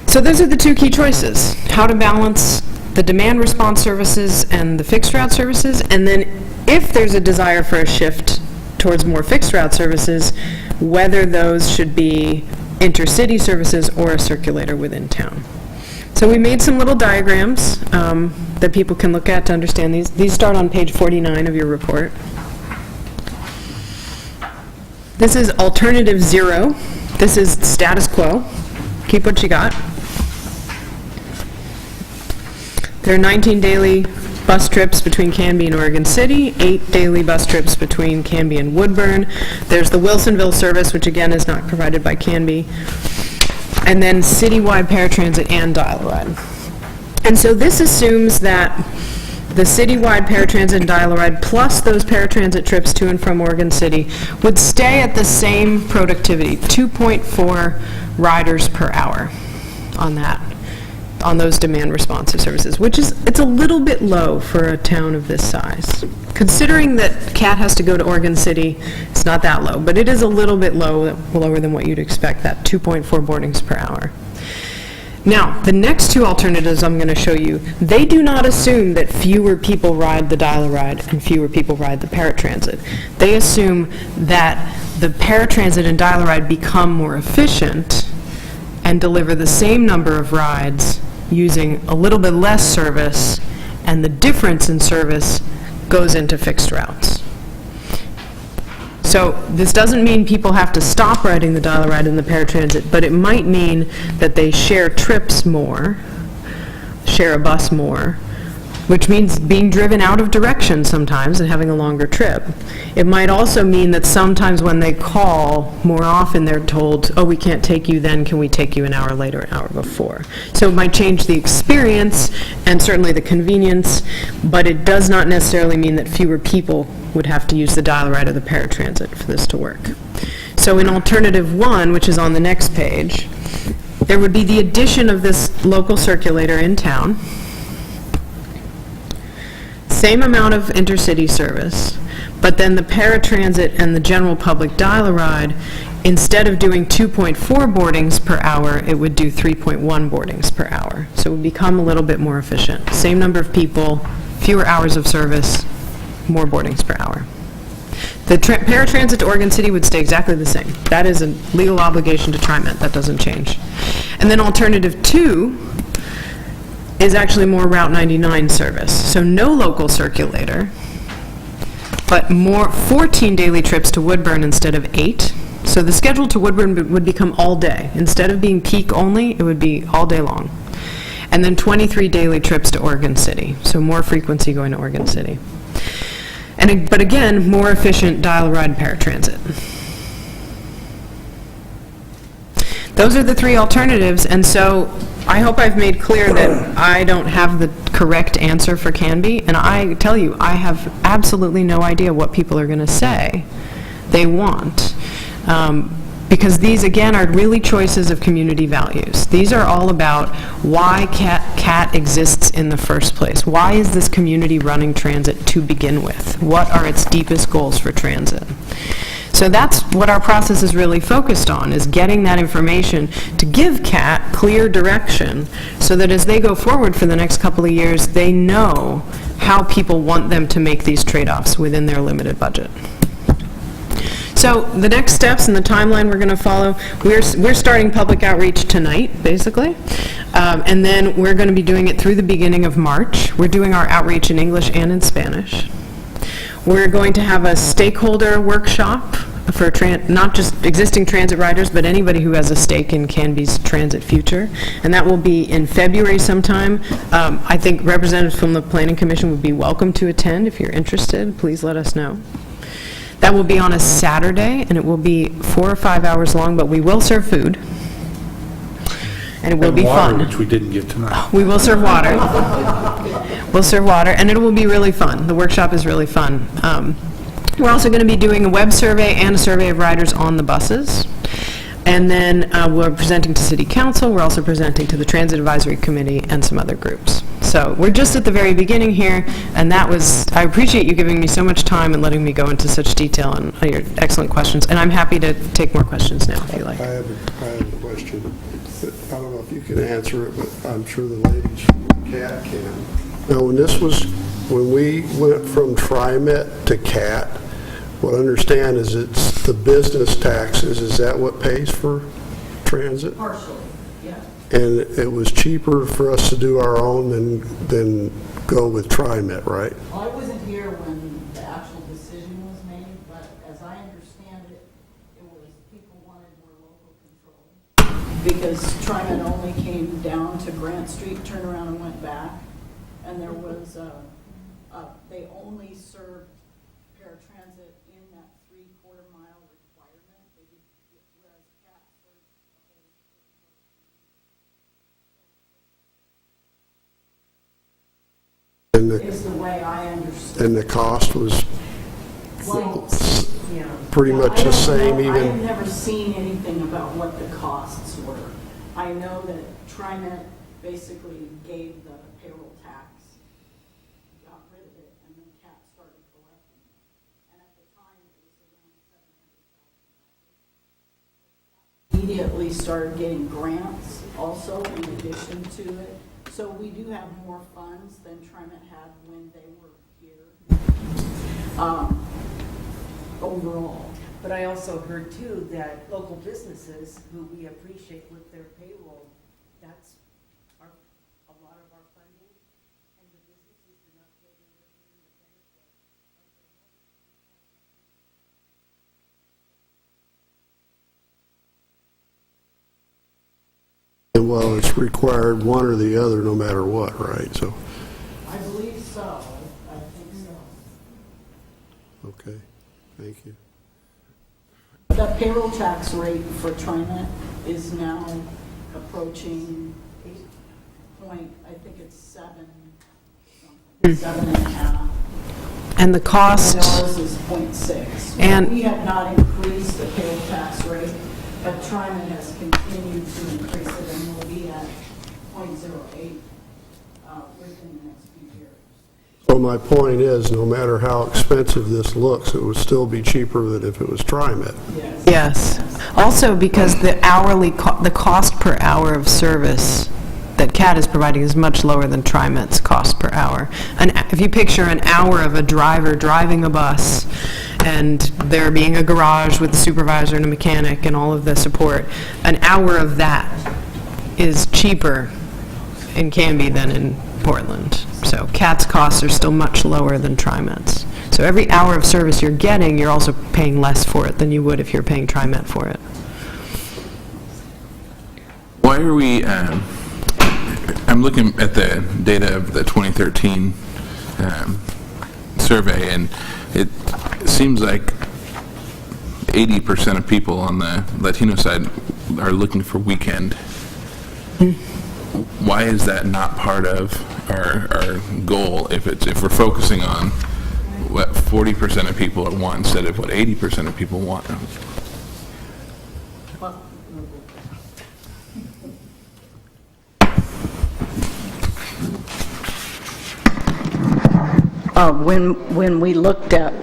So those are the two key choices: how to balance the demand response services and the fixed route services, and then if there's a desire for a shift towards more fixed route services, whether those should be intercity services or a circulator within town. So we made some little diagrams that people can look at to understand these. These start on page 49 of your report. This is alternative 0. This is status quo. Keep what you got. There are 19 daily bus trips between Canby and Oregon City, 8 daily bus trips between Canby and Woodburn. There's the Wilsonville service, which again is not provided by Canby. And then citywide paratransit and DialRide. And so this assumes that the citywide paratransit and DialRide plus those paratransit trips to and from Oregon City would stay at the same productivity, 2.4 riders per hour on those demand responsive services, which is, it's a little bit low for a town of this size. Considering that CAT has to go to Oregon City, it's not that low, but it is a little bit lower than what you'd expect, that 2.4 boardings per hour. Now, the next two alternatives I'm going to show you, they do not assume that fewer people ride the DialRide and fewer people ride the paratransit. They assume that the paratransit and DialRide become more efficient and deliver the same number of rides using a little bit less service, and the difference in service goes into fixed routes. So this doesn't mean people have to stop riding the DialRide and the paratransit, but it might mean that they share trips more, share a bus more, which means being driven out of direction sometimes and having a longer trip. It might also mean that sometimes when they call, more often they're told, oh, we can't take you then, can we take you an hour later, an hour before? So it might change the experience and certainly the convenience, but it does not necessarily mean that fewer people would have to use the DialRide or the paratransit for this to work. So in alternative 1, which is on the next page, there would be the addition of this local circulator in town, same amount of intercity service, but then the paratransit and the general public DialRide, instead of doing 2.4 boardings per hour, it would do 3.1 boardings per hour. So it would become a little bit more efficient. Same number of people, fewer hours of service, more boardings per hour. The paratransit to Oregon City would stay exactly the same. That is a legal obligation to TriMet. That doesn't change. And then alternative 2 is actually more Route 99 service. So no local circulator, but more 14 daily trips to Woodburn instead of 8. So the schedule to Woodburn would become all day. Instead of being peak only, it would be all day long. And then 23 daily trips to Oregon City. So more frequency going to Oregon City. But again, more efficient DialRide paratransit. Those are the 3 alternatives, and so I hope I've made clear that I don't have the correct answer for Canby, and I tell you, I have absolutely no idea what people are going to say they want. Because these, again, are really choices of community values. These are all about why CAT exists in the first place. Why is this community running transit to begin with? What are its deepest goals for transit? So that's what our process is really focused on, is getting that information to give CAT clear direction so that as they go forward for the next couple of years, they know how people want them to make these trade-offs within their limited budget. So the next steps and the timeline we're going to follow, we're starting public outreach tonight, basically, and then we're going to be doing it through the beginning of March. We're doing our outreach in English and in Spanish. We're going to have a stakeholder workshop for not just existing transit riders, but anybody who has a stake in Canby's transit future. And that will be in February sometime. I think representatives from the Planning Commission would be welcome to attend. If you're interested, please let us know. That will be on a Saturday, and it will be 4 or 5 hours long, but we will serve food. And it will be water, fun. which we didn't get tonight. We will serve water. We'll serve water, and it will be really fun. The workshop is really fun. We're also going to be doing a web survey and a survey of riders on the buses. And then we're presenting to City Council. We're also presenting to the Transit Advisory Committee and some other groups. So we're just at the very beginning here, and that was, I appreciate you giving me so much time and letting me go into such detail and your excellent questions. And I'm happy to take more questions now, if you like. I have a question. I don't know if you can answer it, but I'm sure the ladies from CAT can. Now, when we went from TriMet to CAT, what I understand is it's the business taxes. Is that what pays for transit? Partially, yeah. And it was cheaper for us to do our own than go with TriMet, right? Well, I wasn't here when the actual decision was made, but as I understand it, it was people wanted more local control. Because TriMet only came down to Grant Street, turned around and went back. And there was, they only served paratransit in that 3/4 mile requirement. They did, whereas CAT served the whole. Is the way I understood. And the cost was Well, yeah. pretty much the same I have even? never seen anything about what the costs were. I know that TriMet basically gave the payroll tax, got rid of it, and then CAT started collecting it. And at the time, it was around $700,000. Immediately started getting grants also in addition to it. So we do have more funds than TriMet had when they were here. Overall. But I also heard too that local businesses who we appreciate with their payroll, that's a lot of our funding, and the businesses are not getting the benefit. Well, it's required one or the other no matter what, right? So, I believe so. I think so. okay, thank you. The payroll tax rate for TriMet is now approaching 8 I think it's 7.5. And the cost, And ours is 0.6. And- We have not increased the payroll tax rate, but TriMet has continued to increase it and will be at 0.08 within the next few years. So my point is, no matter how expensive this looks, it would still be cheaper than if it was TriMet. Yes. yes. Also because the the cost per hour of service that CAT is providing is much lower than TriMet's cost per hour. And if you picture an hour of a driver driving a bus and there being a garage with a supervisor and a mechanic and all of the support, an hour of that is cheaper in Canby than in Portland. So CAT's costs are still much lower than TriMet's. So every hour of service you're getting, you're also paying less for it than you would if you're paying TriMet for it. Why are we, I'm looking at the data of the 2013 survey, and it seems like 80% of people on the Latino side are looking for weekend. Why is that not part of our goal if we're focusing on what 40% of people want instead of what 80% of people want? When we looked at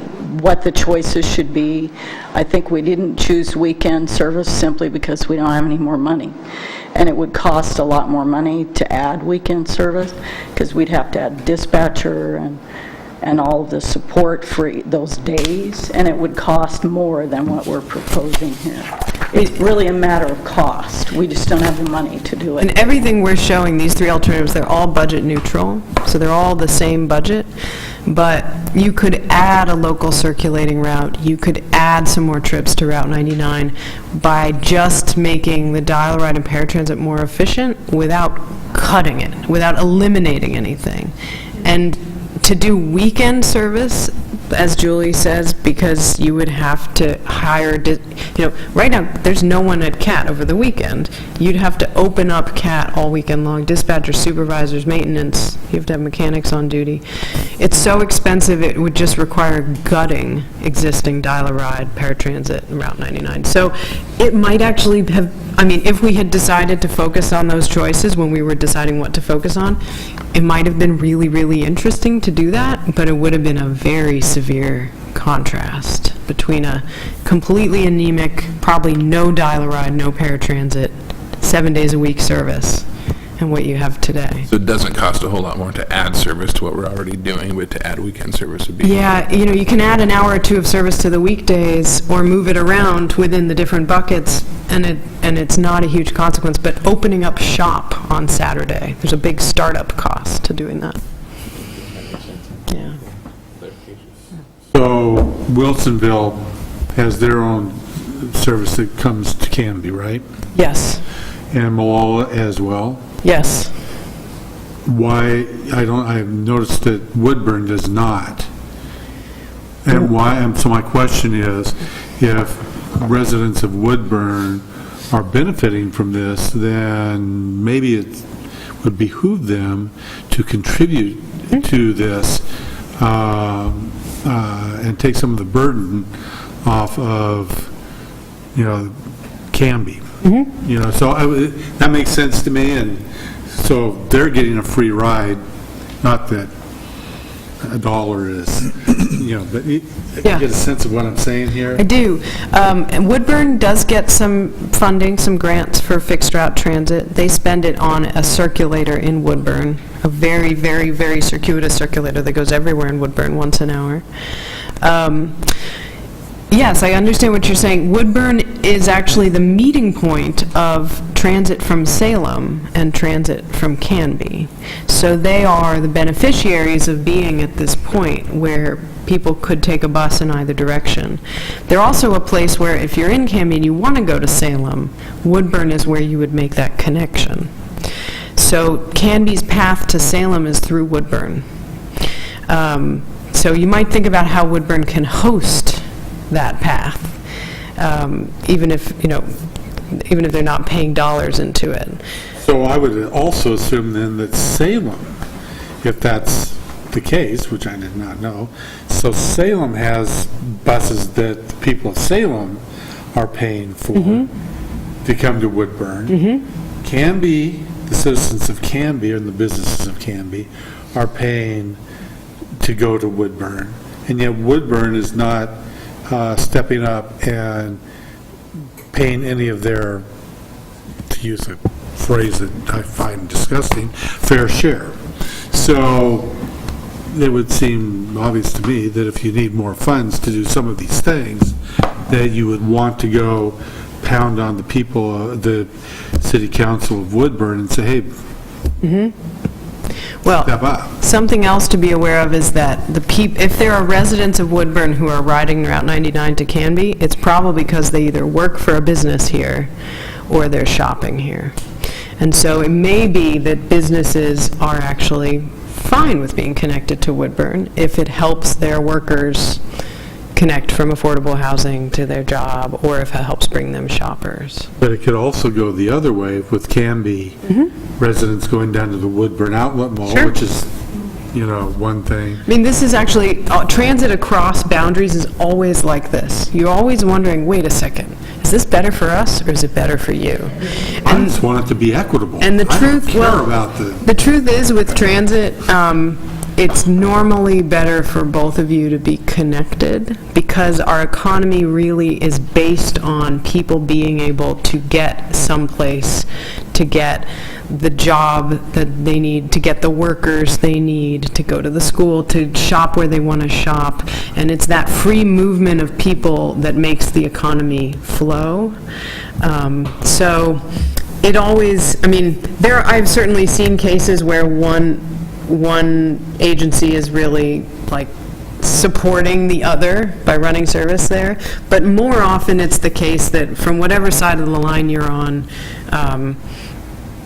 what the choices should be, I think we didn't choose weekend service simply because we don't have any more money. And it would cost a lot more money to add weekend service because we'd have to add dispatcher and all of the support for those days, and it would cost more than what we're proposing here. It's really a matter of cost. We just don't have the money to do And it. everything we're showing, these three alternatives, they're all budget neutral, so they're all the same budget, but you could add a local circulating route, you could add some more trips to Route 99 by just making the DialRide and Paratransit more efficient without cutting it, without eliminating anything. And to do weekend service, as Julie says, because you would have to hire, right now, there's no one at CAT over the weekend. You'd have to open up CAT all weekend long, dispatchers, supervisors, maintenance, you have to have mechanics on duty. It's so expensive, it would just require gutting existing DialRide, Paratransit, and Route 99. So it might actually have, if we had decided to focus on those choices when we were deciding what to focus on, it might have been really, really interesting to do that, but it would have been a very severe contrast between a completely anemic, probably no DialRide, no Paratransit, 7 days a week service, and what you have today. So it doesn't cost a whole lot more to add service to what we're already doing, but to add weekend service would be... Yeah, you can add an hour or two of service to the weekdays or move it around within the different buckets, and it's not a huge consequence, but opening up shop on Saturday, there's a big startup cost to doing that. Yeah. So Wilsonville has their own service that comes to Canby, right? Yes, And Malala as well. yes. Why, I've noticed that Woodburn does not. And why, and so my question is, if residents of Woodburn are benefiting from this, then maybe it would behoove them to contribute to this and take some of the burden off of, Canby. So that makes sense to me, and so they're getting a free ride, not that $1 is, but you Yeah. get a sense of what I'm saying here? I do. And Woodburn does get some funding, some grants for fixed route transit. They spend it on a circulator in Woodburn, a very, very, very circuitous circulator that goes everywhere in Woodburn once an hour. Yes, I understand what you're saying. Woodburn is actually the meeting point of transit from Salem and transit from Canby. So they are the beneficiaries of being at this point where people could take a bus in either direction. They're also a place where if you're in Canby and you want to go to Salem, Woodburn is where you would make that connection. So Canby's path to Salem is through Woodburn. So you might think about how Woodburn can host that path, even if they're not paying dollars into it. So I would also assume then that Salem, if that's the case, which I did not know, so Salem has buses that the people of Salem are paying for to come to Woodburn. Canby, the citizens of Canby and the businesses of Canby are paying to go to Woodburn, and yet Woodburn is not stepping up and paying any of their, to use a phrase that I find disgusting, fair share. So it would seem obvious to me that if you need more funds to do some of these things, that you would want to go pound on the people, the city council of Woodburn and say, hey, Well, step up. something else to be aware of is that if there are residents of Woodburn who are riding Route 99 to Canby, it's probably because they either work for a business here or they're shopping here. And so it may be that businesses are actually fine with being connected to Woodburn if it helps their workers connect from affordable housing to their job, or if it helps bring them shoppers. But it could also go the other way with Canby residents going down to the Woodburn Outlet Mall, Sure. which is, one thing. I mean, this is actually, transit across boundaries is always like this. You're always wondering, wait a second, is this better for us or is it better for you? I just want it to be equitable. And the I truth, don't care well, about the truth is with transit, it's normally better for both of you to be connected because our economy really is based on people being able to get someplace to get the job that they need, to get the workers they need, to go to the school, to shop where they want to shop. And it's that free movement of people that makes the economy flow. So it always, I mean, I've certainly seen cases where one agency is really like supporting the other by running service there, but more often it's the case that from whatever side of the line you're on,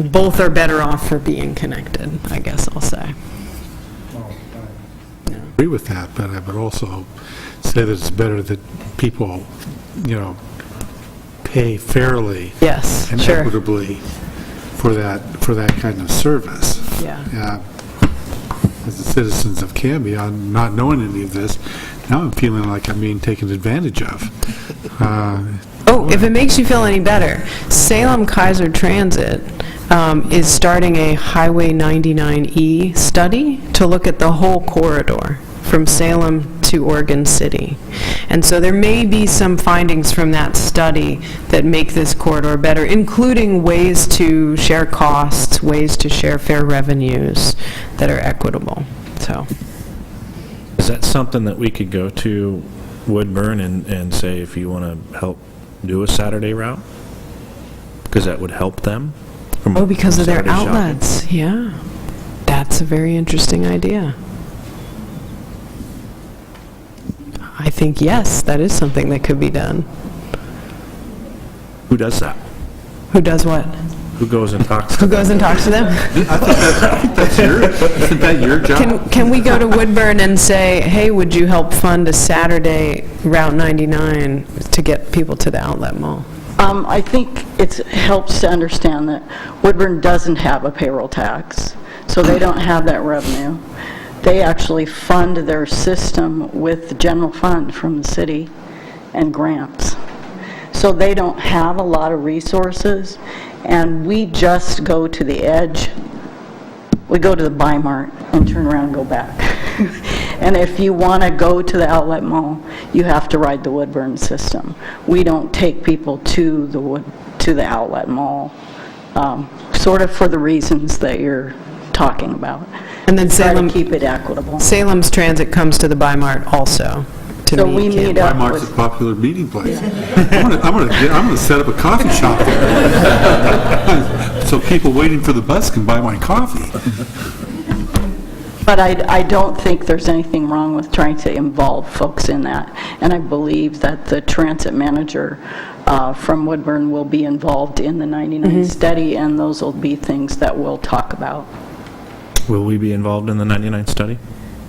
both are better off for being connected, I guess I'll say. Agree with that, but I would also say that it's better that people, pay fairly Yes, and sure. equitably for that kind of service. Yeah. As the citizens of Canby, I'm not knowing any of this, now I'm feeling like I'm being taken advantage of. Oh, if it makes you feel any better, Salem Kaiser Transit is starting a Highway 99E study to look at the whole corridor from Salem to Oregon City. And so there may be some findings from that study that make this corridor better, including ways to share costs, ways to share fair revenues that are equitable. So, Is that something that we could go to Woodburn and say, if you want to help do a Saturday route? Because that would help them? oh, because of their Saturday shopping? outlets, yeah. That's a very interesting idea. I think, yes, that is something that could be done. Who does that? Who does what? Who goes and talks to Who them? goes and talks to them? Isn't that your job? Can we go to Woodburn and say, hey, would you help fund a Saturday Route 99 to get people to the outlet mall? I think it helps to understand that Woodburn doesn't have a payroll tax, so they don't have that revenue. They actually fund their system with the general fund from the city and grants. So they don't have a lot of resources, and we just go to the edge. We go to the Buy Mart and turn around and go back. And if you want to go to the outlet mall, you have to ride the Woodburn system. We don't take people to the outlet mall, sort of for the reasons that you're talking about. And then Try to Salem, keep it equitable. Salem's Transit comes to the Buy Mart also to So we meet meet Canby. up Mark's a with, popular meeting place. I'm gonna set up a coffee shop there. So people waiting for the bus can buy my coffee. but I don't think there's anything wrong with trying to involve folks in that. And I believe that the transit manager from Woodburn will be involved in the 99 study, and those will be things that we'll talk about. Will we be involved in the 99 study?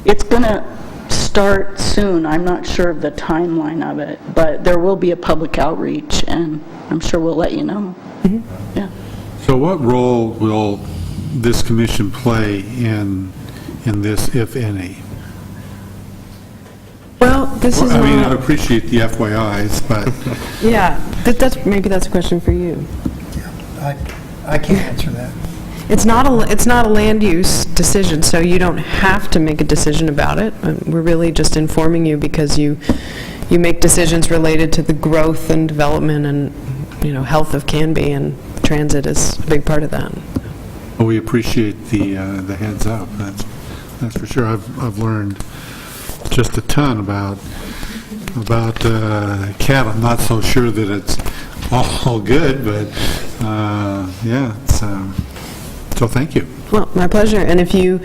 It's going to start soon. I'm not sure of the timeline of it, but there will be a public outreach, and I'm sure we'll let you know. Yeah. So what role will this commission play in this, if any? Well, this is I mean, I not, appreciate the FYIs, but yeah, maybe that's a question for you. I can't answer that. It's not a land use decision, so you don't have to make a decision about it. We're really just informing you because you make decisions related to the growth and development and, health of Canby, and transit is a big part of that. well, we appreciate the heads up. That's for sure. I've learned just a ton about CAT. I'm not so sure that it's all good, but yeah. So thank you. Well, my pleasure. And if you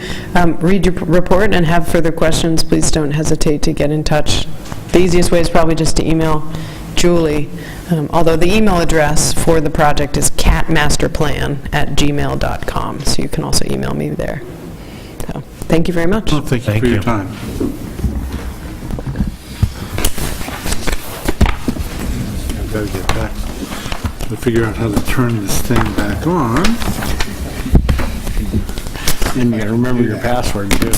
read your report and have further questions, please don't hesitate to get in touch. The easiest way is probably just to email Julie, although the email address for the project is catmasterplan@gmail.com, so you can also email me there. So, thank you very much. Well, thank you for your time. I've got to get back to figure out how to turn this thing back on. And you gotta remember your password, too.